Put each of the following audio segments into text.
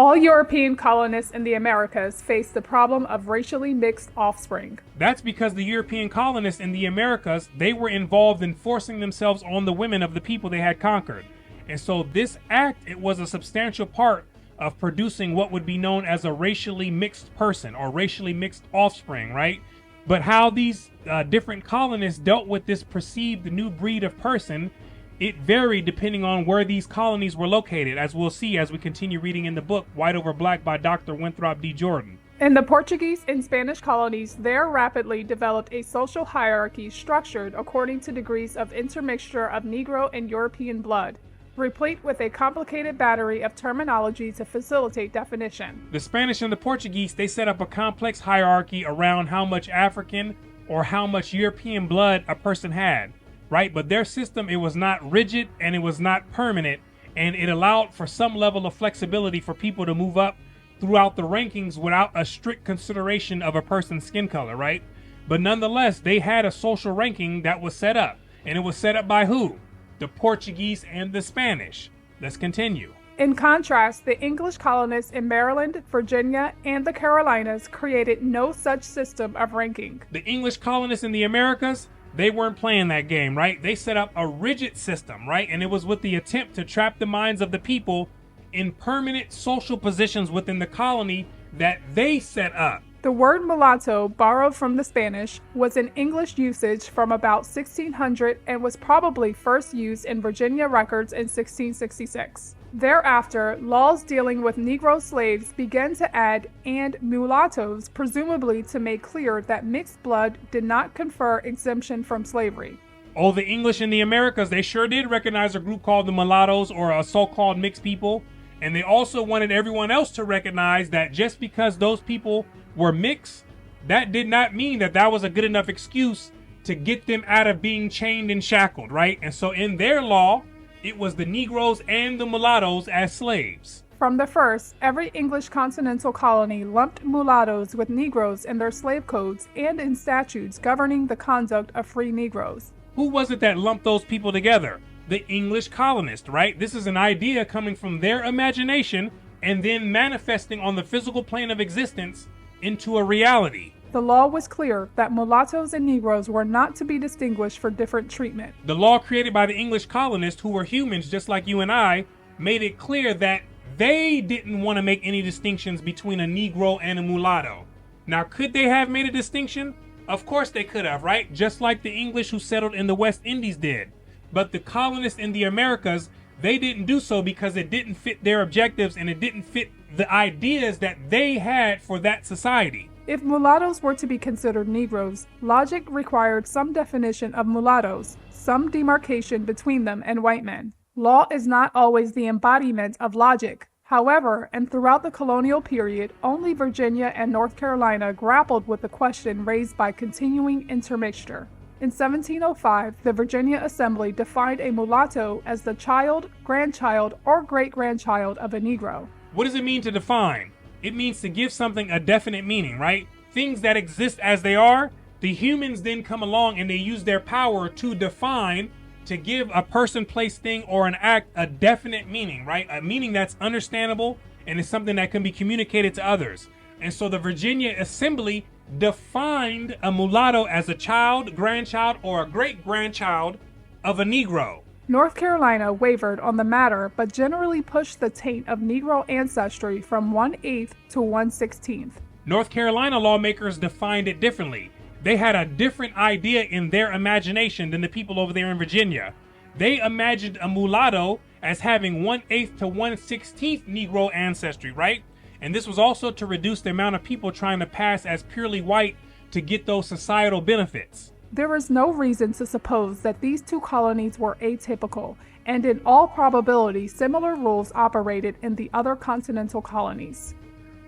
All European colonists in the Americas faced the problem of racially mixed offspring. That's because the European colonists in the Americas, they were involved in forcing themselves on the women of the people they had conquered. And so this act, it was a substantial part of producing what would be known as a racially mixed person or racially mixed offspring, right? But how these different colonists dealt with this perceived new breed of person, it varied depending on where these colonies were located, as we'll see as we continue reading in the book White Over Black by Dr. Winthrop D. Jordan. In the Portuguese and Spanish colonies, there rapidly developed a social hierarchy structured according to degrees of intermixture of Negro and European blood, replete with a complicated battery of terminology to facilitate definition. The Spanish and the Portuguese, they set up a complex hierarchy around how much African or how much European blood a person had, right? But their system, it was not rigid and it was not permanent, and it allowed for some level of flexibility for people to move up throughout the rankings without a strict consideration of a person's skin color, right? But nonetheless, they had a social ranking that was set up, and it was set up by who? The Portuguese and the Spanish. Let's continue. In contrast, the English colonists in Maryland, Virginia, and the Carolinas created no such system of ranking. The English colonists in the Americas, they weren't playing that game, right? They set up a rigid system, right? And it was with the attempt to trap the minds of the people in permanent social positions within the colony that they set up. The word mulatto, borrowed from the Spanish, was in English usage from about 1600 and was probably first used in Virginia records in 1666. Thereafter, laws dealing with Negro slaves began to add "and mulattoes," presumably to make clear that mixed blood did not confer exemption from slavery. Oh, the English in the Americas, they sure did recognize a group called the mulattoes, or a so-called mixed people. And they also wanted everyone else to recognize that just because those people were mixed, that did not mean that that was a good enough excuse to get them out of being chained and shackled, right? And so in their law, it was the Negroes and the mulattoes as slaves. From the first, every English continental colony lumped mulattoes with Negroes in their slave codes and in statutes governing the conduct of free Negroes. Who was it that lumped those people together? The English colonists, right? This is an idea coming from their imagination and then manifesting on the physical plane of existence into a reality. The law was clear that mulattoes and Negroes were not to be distinguished for different treatment. The law created by the English colonists, who were humans just like you and I, made it clear that they didn't want to make any distinctions between a Negro and a mulatto. Now, could they have made a distinction? Of course they could have, right? Just like the English who settled in the West Indies did. But the colonists in the Americas, they didn't do so because it didn't fit their objectives and it didn't fit the ideas that they had for that society. If mulattoes were to be considered Negroes, logic required some definition of mulattoes, some demarcation between them and white men. Law is not always the embodiment of logic. However, and throughout the colonial period, only Virginia and North Carolina grappled with the question raised by continuing intermixture. In 1705, the Virginia Assembly defined a mulatto as the child, grandchild, or great-grandchild of a Negro. What does it mean to define? It means to give something a definite meaning, right? Things that exist as they are, the humans then come along and they use their power to define, to give a person, place, thing, or an act a definite meaning, right? A meaning that's understandable and is something that can be communicated to others. And so the Virginia Assembly defined a mulatto as a child, grandchild, or a great-grandchild of a Negro. North Carolina wavered on the matter, but generally pushed the taint of Negro ancestry from 1/8 to 1/16. North Carolina lawmakers defined it differently. They had a different idea in their imagination than the people over there in Virginia. They imagined a mulatto as having 1/8 to 1/16 Negro ancestry, right? And this was also to reduce the amount of people trying to pass as purely white to get those societal benefits. There is no reason to suppose that these two colonies were atypical, and in all probability similar rules operated in the other continental colonies.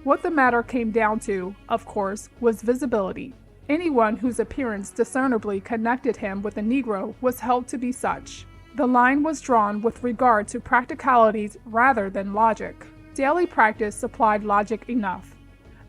What the matter came down to, of course, was visibility. Anyone whose appearance discernibly connected him with a Negro was held to be such. The line was drawn with regard to practicalities rather than logic. Daily practice supplied logic enough.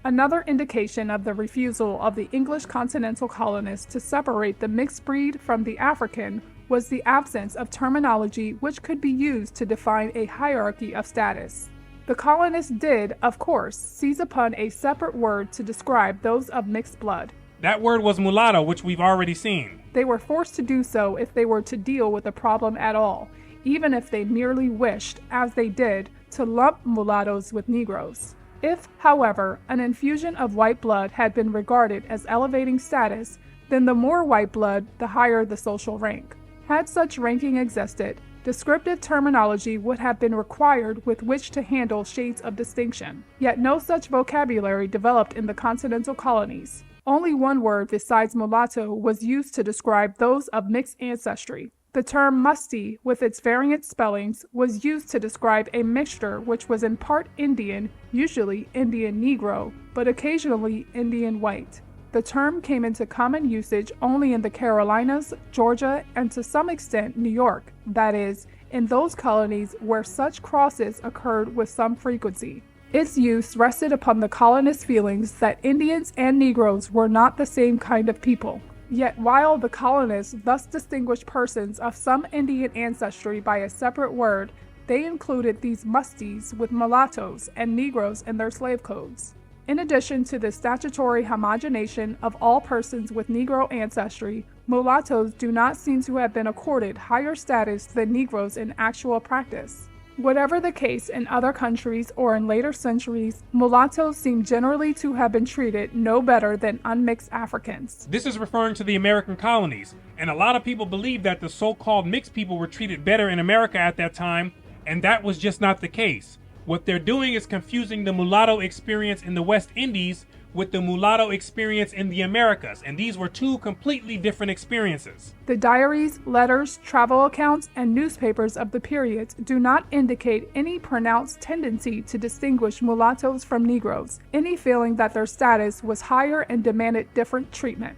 Another indication of the refusal of the English continental colonists to separate the mixed breed from the African was the absence of terminology which could be used to define a hierarchy of status. The colonists did, of course, seize upon a separate word to describe those of mixed blood. That word was mulatto, which we've already seen. They were forced to do so if they were to deal with the problem at all, even if they merely wished, as they did, to lump mulattoes with Negroes. If, however, an infusion of white blood had been regarded as elevating status, then the more white blood, the higher the social rank. Had such ranking existed, descriptive terminology would have been required with which to handle shades of distinction. Yet no such vocabulary developed in the continental colonies. Only one word besides mulatto was used to describe those of mixed ancestry. The term musty, with its variant spellings, was used to describe a mixture which was in part Indian, usually Indian Negro, but occasionally Indian white. The term came into common usage only in the Carolinas, Georgia, and to some extent New York, that is, in those colonies where such crosses occurred with some frequency. Its use rested upon the colonists' feelings that Indians and Negroes were not the same kind of people. Yet while the colonists thus distinguished persons of some Indian ancestry by a separate word, they included these musties with mulattoes and Negroes in their slave codes. In addition to the statutory homogenation of all persons with Negro ancestry, mulattoes do not seem to have been accorded higher status than Negroes in actual practice. Whatever the case in other countries or in later centuries, mulattoes seem generally to have been treated no better than unmixed Africans. This is referring to the American colonies, and a lot of people believe that the so-called mixed people were treated better in America at that time, and that was just not the case. What they're doing is confusing the mulatto experience in the West Indies with the mulatto experience in the Americas, and these were two completely different experiences. The diaries, letters, travel accounts, and newspapers of the period do not indicate any pronounced tendency to distinguish mulattoes from Negroes, any feeling that their status was higher and demanded different treatment.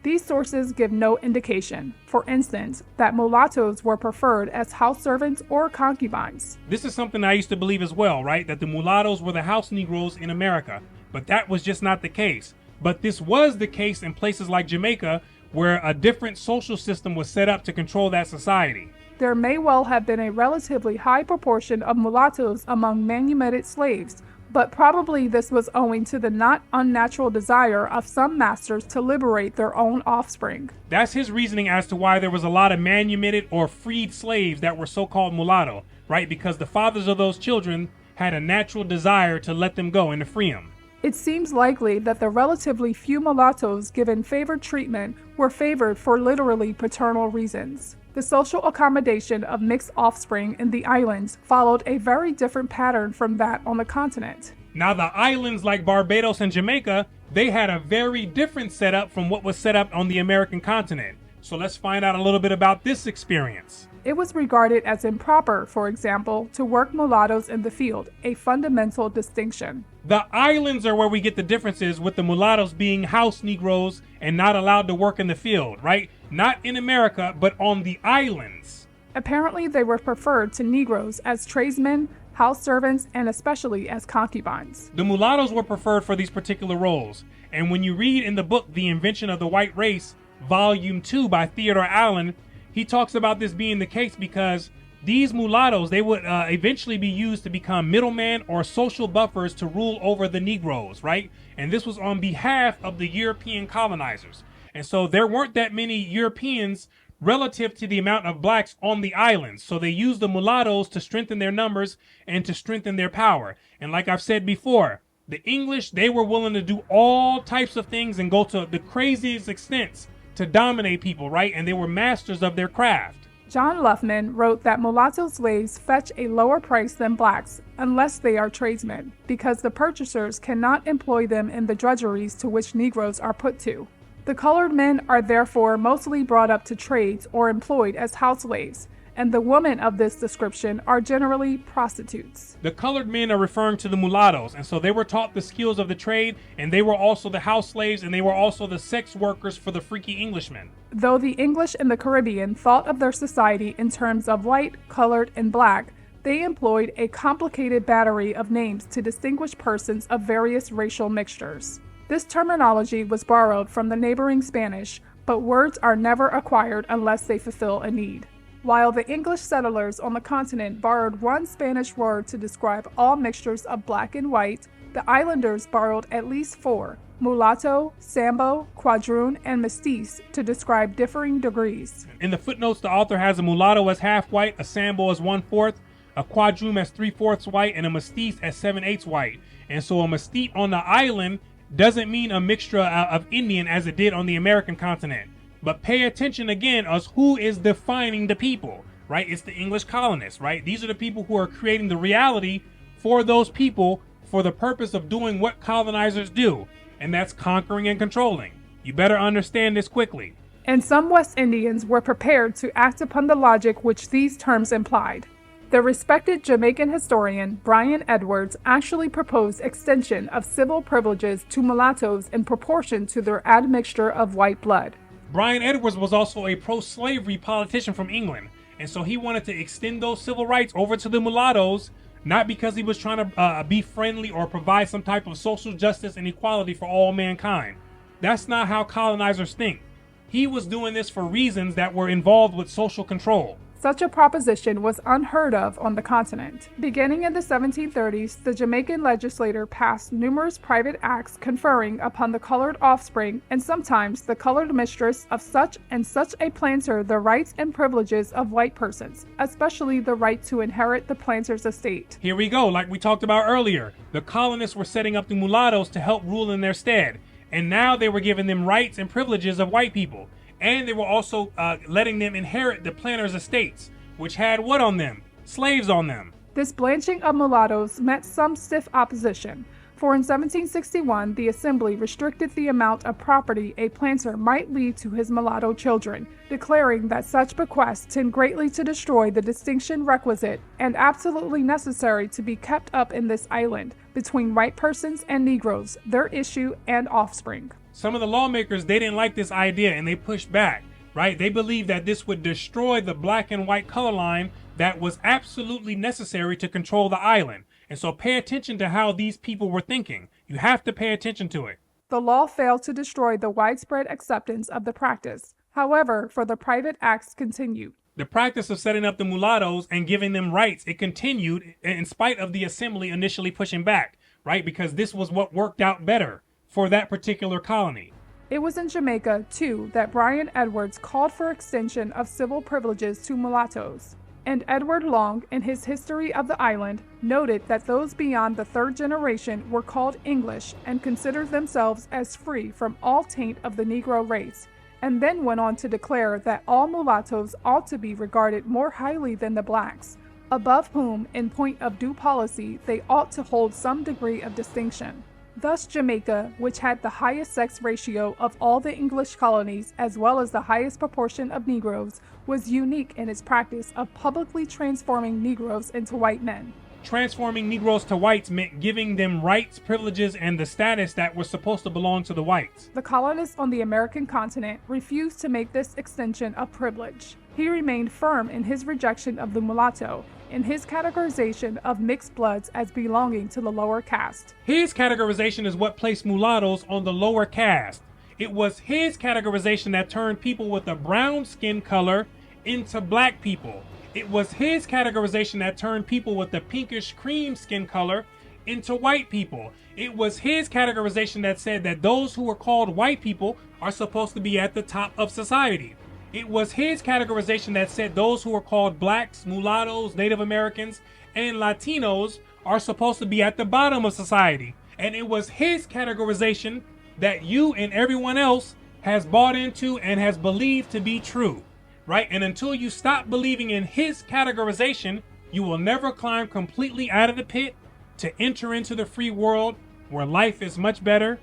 These sources give no indication, for instance, that mulattoes were preferred as house servants or concubines. This is something I used to believe as well, right? That the mulattoes were the house Negroes in America, but that was just not the case. But this was the case in places like Jamaica, where a different social system was set up to control that society. There may well have been a relatively high proportion of mulattoes among manumitted slaves, but probably this was owing to the not unnatural desire of some masters to liberate their own offspring. That's his reasoning as to why there was a lot of manumitted or freed slaves that were so-called mulatto, right? Because the fathers of those children had a natural desire to let them go and to free them. It seems likely that the relatively few mulattoes given favored treatment were favored for literally paternal reasons. The social accommodation of mixed offspring in the islands followed a very different pattern from that on the continent. Now, the islands like Barbados and Jamaica, they had a very different setup from what was set up on the American continent. So let's find out a little bit about this experience. It was regarded as improper, for example, to work mulattoes in the field, a fundamental distinction. The islands are where we get the differences, with the mulattoes being house Negroes and not allowed to work in the field, right? Not in America, but on the islands. Apparently, they were preferred to Negroes as tradesmen, house servants, and especially as concubines. The mulattoes were preferred for these particular roles. And when you read in the book, The Invention of the White Race, Volume 2 by Theodore Allen, he talks about this being the case because these mulattoes, they would eventually be used to become middlemen or social buffers to rule over the Negroes, right? And this was on behalf of the European colonizers. And so there weren't that many Europeans relative to the amount of blacks on the islands. So they used the mulattoes to strengthen their numbers and to strengthen their power. And like I've said before, the English, they were willing to do all types of things and go to the craziest extents to dominate people, right? And they were masters of their craft. John Luffman wrote that mulatto slaves fetch a lower price than blacks unless they are tradesmen, because the purchasers cannot employ them in the drudgeries to which Negroes are put to. The colored men are therefore mostly brought up to trades or employed as house slaves, and the women of this description are generally prostitutes. The colored men are referring to the mulattoes, and so they were taught the skills of the trade, and they were also the house slaves, and they were also the sex workers for the freaky Englishmen. Though the English in the Caribbean thought of their society in terms of white, colored, and black, they employed a complicated battery of names to distinguish persons of various racial mixtures. This terminology was borrowed from the neighboring Spanish, but words are never acquired unless they fulfill a need. While the English settlers on the continent borrowed one Spanish word to describe all mixtures of black and white, the islanders borrowed at least four: mulatto, sambo, quadroon, and mestiz to describe differing degrees. In the footnotes, the author has a mulatto as half white, a sambo as 1/4, a quadroon as 3/4 white, and a mestiz as 7/8 white. And so a mestiz on the island doesn't mean a mixture of Indian as it did on the American continent. But pay attention again as who is defining the people, right? It's the English colonists, right? These are the people who are creating the reality for those people for the purpose of doing what colonizers do, and that's conquering and controlling. You better understand this quickly. And some West Indians were prepared to act upon the logic which these terms implied. The respected Jamaican historian Brian Edwards actually proposed extension of civil privileges to mulattoes in proportion to their admixture of white blood. Brian Edwards was also a pro-slavery politician from England, and so he wanted to extend those civil rights over to the mulattoes, not because he was trying to be friendly or provide some type of social justice and equality for all mankind. That's not how colonizers think. He was doing this for reasons that were involved with social control. Such a proposition was unheard of on the continent. Beginning in the 1730s, the Jamaican legislature passed numerous private acts conferring upon the colored offspring and sometimes the colored mistress of such and such a planter the rights and privileges of white persons, especially the right to inherit the planter's estate. Here we go, like we talked about earlier. The colonists were setting up the mulattoes to help rule in their stead, and now they were giving them rights and privileges of white people. And they were also letting them inherit the planters' estates, which had what on them? Slaves on them. This blanching of mulattoes met some stiff opposition, for in 1761 the Assembly restricted the amount of property a planter might leave to his mulatto children, declaring that such bequests tend greatly to destroy the distinction requisite and absolutely necessary to be kept up in this island between white persons and Negroes, their issue and offspring. Some of the lawmakers, they didn't like this idea and they pushed back, right? They believed that this would destroy the black and white color line that was absolutely necessary to control the island. And so pay attention to how these people were thinking. You have to pay attention to it. The law failed to destroy the widespread acceptance of the practice. However, for the private acts continued. The practice of setting up the mulattoes and giving them rights, it continued in spite of the Assembly initially pushing back, right? Because this was what worked out better for that particular colony. It was in Jamaica, too, that Brian Edwards called for extension of civil privileges to mulattoes. And Edward Long, in his History of the Island, noted that those beyond the third generation were called English and considered themselves as free from all taint of the Negro race, and then went on to declare that all mulattoes ought to be regarded more highly than the blacks, above whom, in point of due policy, they ought to hold some degree of distinction. Thus Jamaica, which had the highest sex ratio of all the English colonies as well as the highest proportion of Negroes, was unique in its practice of publicly transforming Negroes into white men. Transforming Negroes to whites meant giving them rights, privileges, and the status that was supposed to belong to the whites. The colonists on the American continent refused to make this extension of privilege. He remained firm in his rejection of the mulatto, in his categorization of mixed bloods as belonging to the lower caste. His categorization is what placed mulattoes on the lower caste. It was his categorization that turned people with a brown skin color into black people. It was his categorization that turned people with a pinkish cream skin color into white people. It was his categorization that said that those who were called white people are supposed to be at the top of society. It was his categorization that said those who are called blacks, mulattoes, Native Americans, and Latinos are supposed to be at the bottom of society. And it was his categorization that you and everyone else has bought into and has believed to be true, right? And until you stop believing in his categorization, you will never climb completely out of the pit to enter into the free world where life is much better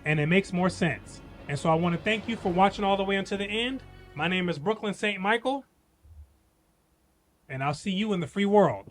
and it makes more sense. And so I want to thank you for watching all the way until the end. My name is Brooklyn St. Michael, and I'll see you in the free world.